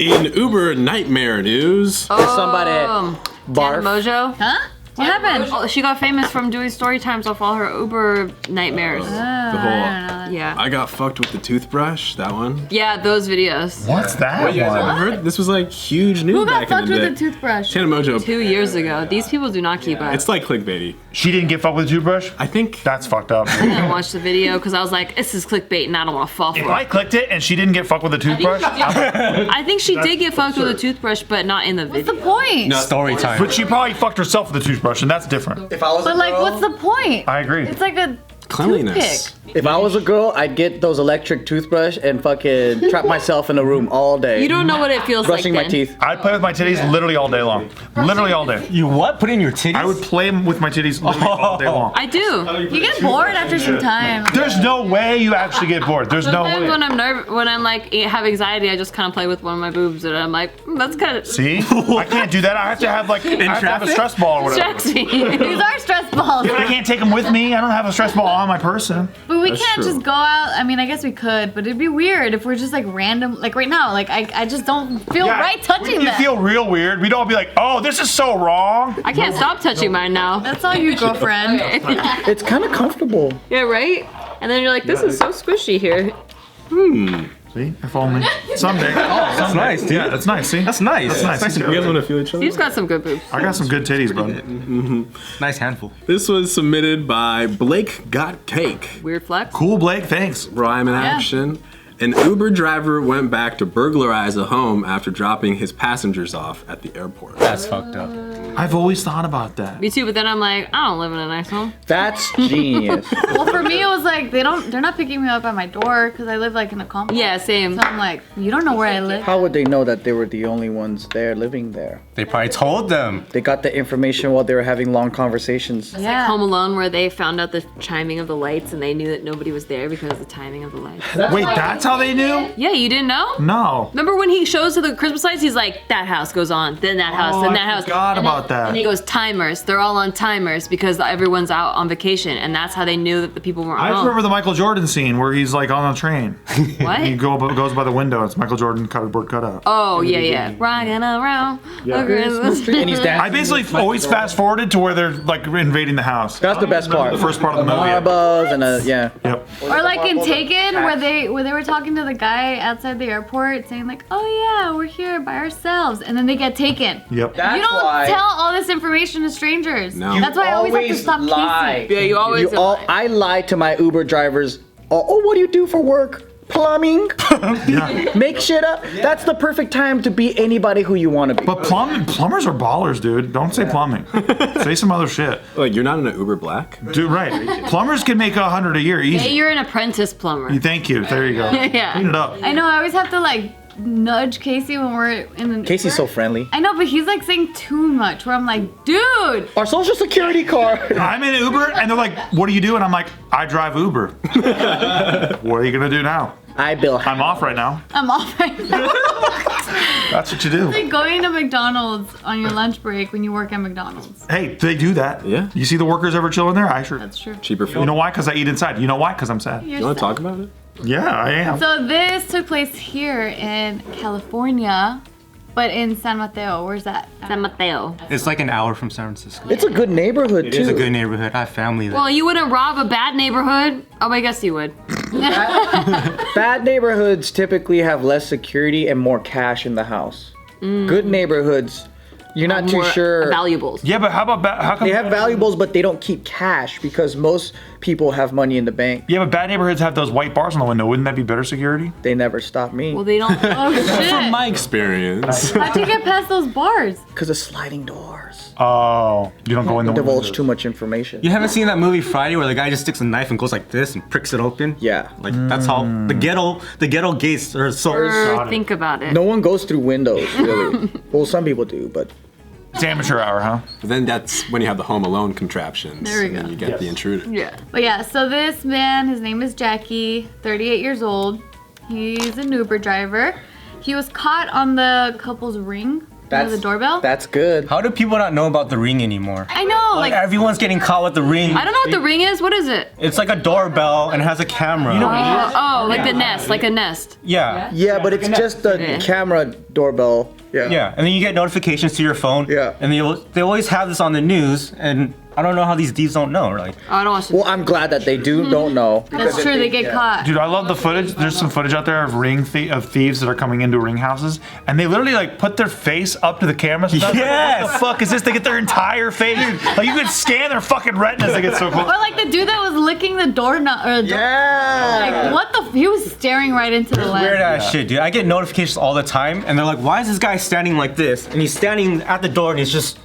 In Uber nightmare news. Somebody barf. Mojo. Huh? What happened? Oh, she got famous from doing story times off all her Uber nightmares. The whole, Yeah. I got fucked with the toothbrush, that one. Yeah, those videos. What's that I heard this was like huge news Who got back in fucked the day. with a toothbrush? Tana Mojo. 2 years ago. These people do not keep up. It's like clickbaity. She didn't get fucked with a toothbrush? I think That's fucked up. I didn't watch the video because I was like, this is clickbait and I don't want to fall for If it. I clicked it and she didn't get fucked with a toothbrush, I think she did get fucked with a toothbrush, but not in the What's video. the point? Story time. but she probably fucked herself with a toothbrush, and that's different. If I was But like, what's the point? I agree. It's like a cleanliness. toothpick. If I was a girl, I'd get those electric toothbrush and fucking trap myself in a room all day. You don't know what it feels brushing like my then. teeth. I'd play with my titties literally all day long. Literally all day. You what? Put in your titties? I would play with my titties literally all day long. I do. You get bored after some time. There's no way you actually get bored. There's no Sometimes way. when I'm when I'm like have anxiety, I just kind of play with one of my boobs, and I'm like, that's kind of See? I can't do that. I have to have like I have to have a stress ball or whatever. distracts me. These are stress balls. But I can't take them with me. I don't have a stress ball on my person. But we That's can't true. just go out. I mean, I guess we could, but it'd be weird if we're just like random. Like right now, like I just don't feel right touching You that. feel real weird. We'd all be like, oh, this is so wrong. I can't stop touching mine now. That's all you, girlfriend. It's kind of comfortable. Yeah, right? And then you're like, this is so squishy here. See? If only. Someday. That's nice, dude. Yeah, that's nice. See? That's nice. That's nice. You guys want to feel each other? Steve's got some good boobs. I got some good titties, bro. Nice handful. This was submitted by Blake Got Cake. Weird flex. Cool, Blake. Thanks. Rhyme in action. An Uber driver went back to burglarize a home after dropping his passengers off at the airport. That's fucked up. I've always thought about that. Me too, but then I'm like, I don't live in a nice home. That's genius. Well, for me, it was like they're not picking me up at my door because I live like in a complex. Yeah, same. So I'm like, you don't know where I live. How would they know that they were the only ones there living there? They probably told them. They got the information while they were having long conversations. Yeah. Home Alone, where they found out the chiming of the lights and they knew that nobody was there because of the timing of the lights. Wait, that's how they knew? Yeah, you didn't know? No. Remember when he shows to the Christmas lights, he's like, that house goes on, then that house, then that I house. forgot about that. And he goes, timers. They're all on timers because everyone's out on vacation, and that's how they knew that the people weren't I home. remember the Michael Jordan scene where he's like on a train. What? He goes by the window. It's Michael Jordan cardboard cutout. Oh, yeah. Rocking around a Christmas tree. And he's dancing. I basically always fast forwarded to where they're like invading the house. That's the best part. The first part of the movie. Marbles and yeah. Yep. Or like in Taken, where they were talking to the guy outside the airport, saying like, "Oh yeah, we're here by ourselves," and then they get taken. Yep. You don't tell all this information to strangers. No. That's why I always have to stop casing. Yeah, you always I lie to my Uber drivers. Oh, what do you do for work? Plumbing. Make shit up. That's the perfect time to be anybody who you want to be. But plumbers are ballers, dude. Don't say plumbing. Say some other shit. Like, you're not in an Uber Black? Dude, right. Plumbers can make 100 a year Hey, easy. you're an apprentice plumber. Thank you. There you go. Yeah. Clean it up. I know. I always have to like nudge Casey when we're in the. Casey's so friendly. I know, but he's like saying too much. Where I'm like, dude. Our social security card. I'm in Uber, and they're like, what do you do? And I'm like, I drive Uber. What are you going to do now? I bill. I'm off right now. I'm off right now. That's what you do. Like going to McDonald's on your lunch break when you work at McDonald's. Hey, they do that. Yeah. You see the workers ever chilling there? I sure. That's true. Cheaper food. You know why? Because I eat inside. You know why? Because I'm sad. You're You want to sad. talk about it? Yeah, I am. So this took place here in California, but in San Mateo. Where's that? San Mateo. It's like an hour from San Francisco. It's a good neighborhood It too. is a good neighborhood. I have family there. Well, you wouldn't rob a bad neighborhood. Oh, I guess you would. Bad neighborhoods typically have less security and more cash in the house. Good neighborhoods, you're not too More sure. valuables. Yeah, but how about how come? They have valuables, but they don't keep cash because most people have money in the bank. Yeah, but bad neighborhoods have those white bars on the window. Wouldn't that be better security? They never stop me Well, they don't. Oh shit! From my experience. How'd you get past those bars? because of sliding doors. Oh, you don't go in the Divulge windows. too much information. You haven't seen that movie Friday where the guy just sticks a knife and goes like this and pricks it open? Yeah. Like that's how the ghetto gates are so. Or think about it. No one goes through windows, really. Well, some people do, but It's amateur hour, huh? But then that's when you have the Home Alone contraptions. There we and then go. you get the intruder. Yeah. But yeah, so this man, his name is Jackie, 38 years old. He's an Uber driver. He was caught on the couple's ring the doorbell. That's good. How do people not know about the Ring anymore? I know, Like like everyone's getting caught with the Ring. I don't know what the Ring is. What is it? It's like a doorbell and it has a camera. Like the Nest, like a Nest. Yeah. Yeah, but it's just the Yeah. camera doorbell. Yeah. Yeah, and then you get notifications to your phone. Yeah. And they always have this on the news, and I don't know how these thieves don't know. Like, Oh, I don't watch. Well, I'm glad that they don't know. that's true. They get caught. Dude, I love the footage. There's some footage out there of of thieves that are coming into ring houses, and they literally like put their face up to the camera. Sometimes. Yes! What the fuck is this? They get their entire face. Like you could scan their fucking retinas. They get so close. Or like the dude that was licking the doorknob. Yeah. Like what the? He was staring right into the lens. weird ass shit, dude. I get notifications all the time, and they're like, why is this guy standing like this? And he's standing at the door, and he's just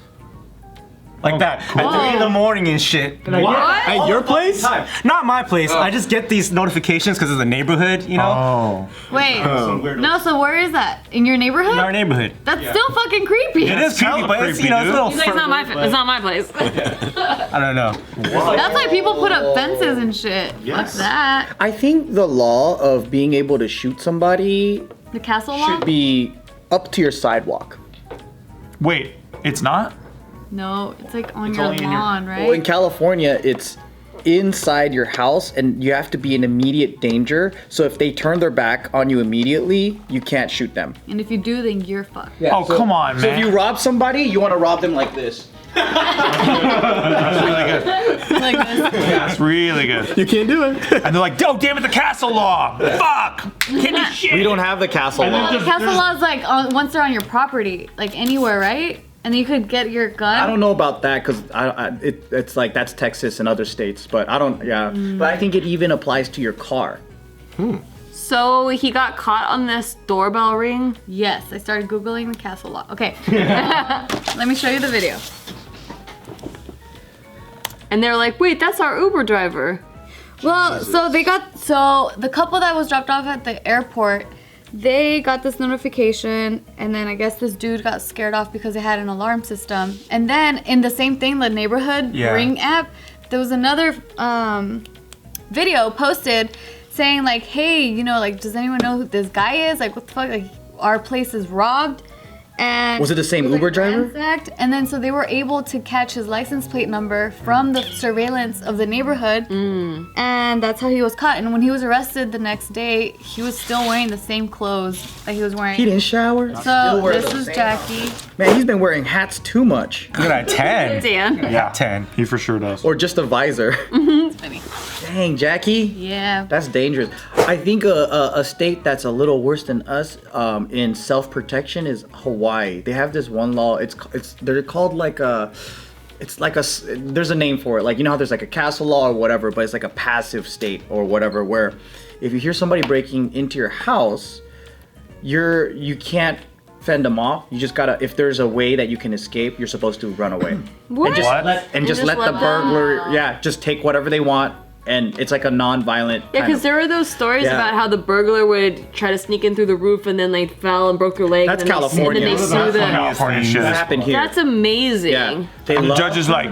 like that at 3 in the morning and shit. And At your place? Not my place. I just get these notifications because of the neighborhood, you know? Oh. Wait, no. So where is that? In your neighborhood? In our neighborhood. That's still fucking creepy. It is creepy, hella but it's, creepy, you know, it's a dude. little He's like, it's not my place. I don't know. That's why people put up fences and shit. Yes. Fuck that. I think the law of being able to shoot somebody The castle law? should be up to your sidewalk. Wait, it's not? No, it's like on It's your only in your- lawn, right? Well, in California, it's inside your house and you have to be in immediate danger. So if they turn their back on you immediately, you can't shoot them. and if you do, then you're fucked. Yeah, Oh, come on, So if man. you rob somebody, you want to rob them like this. That's really good. Like this. That's really good. You can't do it. And they're like, oh, damn it, the castle law. Fuck. Can't do shit. We don't have the castle law. Castle law is like once they're on your property, like anywhere, right? And you could get your gun. I don't know about that because it's like that's Texas and other states, but I don't. Yeah, but I think it even applies to your car. So he got caught on this doorbell ring. Yes, I started Googling the castle law. Okay. Let me show you the video. And they're like, wait, that's our Uber driver. Well, so the couple that was dropped off at the airport, they got this notification, and then I guess this dude got scared off because it had an alarm system. And then in the same thing, the neighborhood Ring app, there was another video posted saying like, hey, you know, like, does anyone know who this guy is? Like, what the fuck? Like, our place is robbed. And Was it the same was, Uber driver? ransacked. And then so they were able to catch his license plate number from the surveillance of the neighborhood. And that's how he was caught. And when he was arrested the next day, he was still wearing the same clothes that he was wearing. He didn't shower. So this is Jackie. Man, he's been wearing hats too much, Look at that 10. Dan. Yeah. 10. He for sure does. or just a visor. It's funny. Dang, Jackie. Yeah. That's dangerous. I think a state that's a little worse than us in self-protection is Hawaii. They have this one law. They're called like there's a name for it. Like, you know how there's like a castle law or whatever, but it's like a passive state or whatever, where if you hear somebody breaking into your house, you can't fend them off. You just gotta, if there's a way that you can escape, you're supposed to run away. What? And just What? let the them- burglar, just take whatever they want, and it's like a non-violent. Yeah, kind because of- there were those stories Yeah. about how the burglar would try to sneak in through the roof and then they fell and broke their leg. That's and then California. They, and then they That's sue the. California shit. That happened here. That's amazing. Yeah. They And the love judge is like,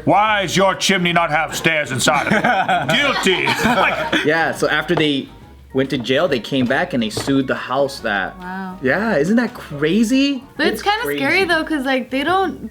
why is your chimney not have stairs inside of it? Guilty. Like, Yeah, so after they went to jail, they came back and they sued the house that. Wow. Yeah, isn't that crazy? But it's kind of crazy. scary though, because like they don't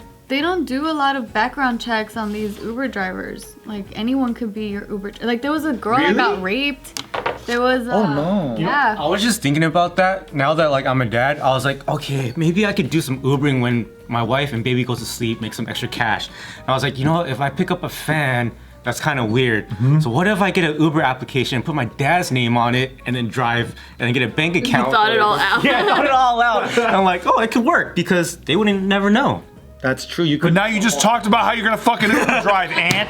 do a lot of background checks on these Uber drivers. Like anyone could be your Uber. Like there was a girl that got raped. There was. Oh no. Yeah. I was just thinking about that. Now that like I'm a dad, I was like, okay, maybe I could do some Ubering when my wife and baby goes to sleep, make some extra cash. And I was like, you know what, if I pick up a fan, that's kind of weird. So what if I get an Uber application and put my dad's name on it and then drive and then get a bank account? You thought it all out. Yeah, I thought it all out. And I'm like, oh, it could work because they wouldn't never know. That's true. You but could. now you just talked about how you're gonna fucking Uber drive, Ant.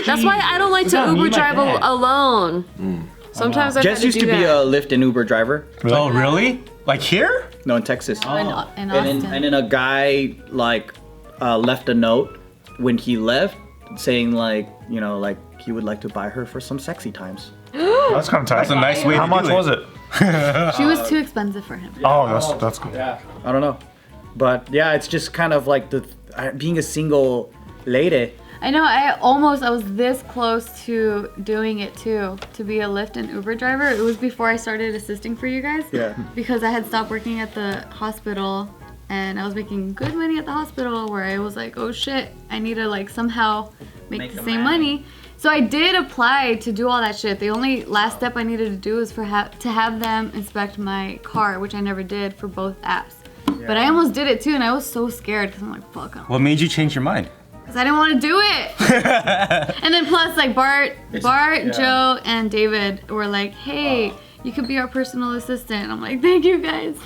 That's why I don't like to not me, Uber my drive dad. alone. Sometimes I Jess used to be a Lyft and Uber driver. Oh, really? Like here? No, in Texas. In And Austin. then a guy like left a note when he left, saying like, you know, like he would like to buy her for some sexy times. That's kind of tight. That's a nice way How to much do it. was it? She was too expensive for him. Oh, that's cool. I don't know, but yeah, it's just kind of like being a single lady. I know. I was this close to doing it too, to be a Lyft and Uber driver. It was before I started assisting for you guys. Yeah. Because I had stopped working at the hospital, and I was making good money at the hospital where I was like, oh shit, I need to like somehow make the same money. So I did apply to do all that shit. The only last step I needed to do was to have them inspect my car, which I never did for both apps. Yeah. But I almost did it too, and I was so scared because I'm like, fuck. What made you change your mind? Because I didn't want to do it. And then plus, like Bart, Joe, and David were like, hey, you could be our personal assistant. I'm like, thank you guys.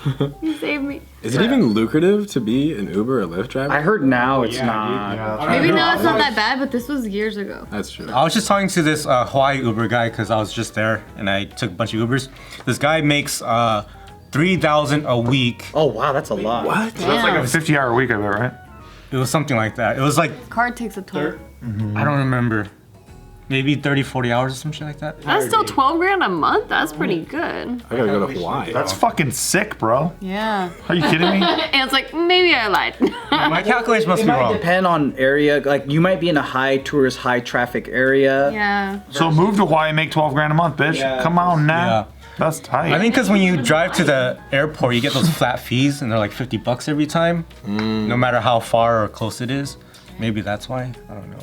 You saved me. Is it even lucrative to be an Uber or Lyft driver? I heard now it's not. Maybe now it's not that bad, but this was years ago. That's true. I was just talking to this Hawaii Uber guy because I was just there and I took a bunch of Ubers. This guy makes $3,000 a week. Oh wow, that's a lot. What? So that's like a 50-hour week, I bet, right? It was something like that. It was like, Card takes a toll. I don't remember. Maybe 30, 40 hours or some shit like that. That's still 12 grand a month. That's pretty good. I gotta go to Hawaii. That's fucking sick, bro. Yeah. Are you kidding me? And it's like, maybe I lied. My calculation must It be might wrong. depend on area. Like you might be in a high tourist, high traffic area. Yeah. So move to Hawaii and make 12 grand a month, bitch. Yeah. Come on now. Yeah. That's tight. I think because when you drive to the airport, you get those flat fees and they're like $50 every time, no matter how far or close it is. Maybe that's why. I don't know.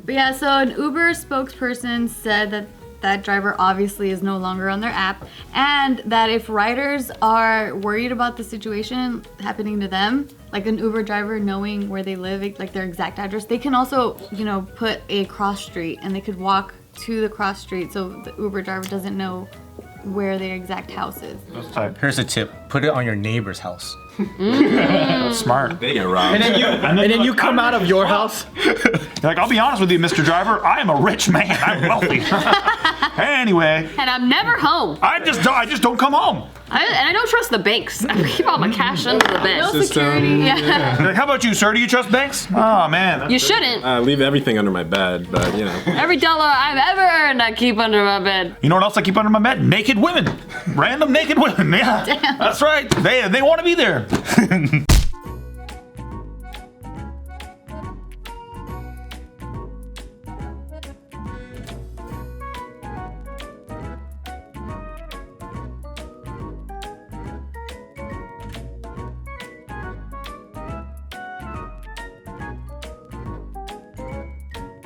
But yeah, so an Uber spokesperson said that that driver obviously is no longer on their app, and that if riders are worried about the situation happening to them, like an Uber driver knowing where they live, like their exact address, they can also, you know, put a cross street and they could walk to the cross street so the Uber driver doesn't know where their exact house is. That's tight. Here's a tip: put it on your neighbor's house. That's smart. They get robbed. And then you come out of your house. You're like, I'll be honest with you, Mr. Driver. I am a rich man. I'm wealthy. Anyway, And I'm never home. I just don't come home. And I don't trust the banks. I keep all my cash under the bed. No System. security. Yeah. Like, how about you, sir? Do you trust banks? Oh man. You shouldn't. Leave everything under my bed, but you know. Every dollar I've ever earned, I keep under my bed. You know what else I keep under my bed? Naked women. Random naked women. Yeah. That's right. They want to be there.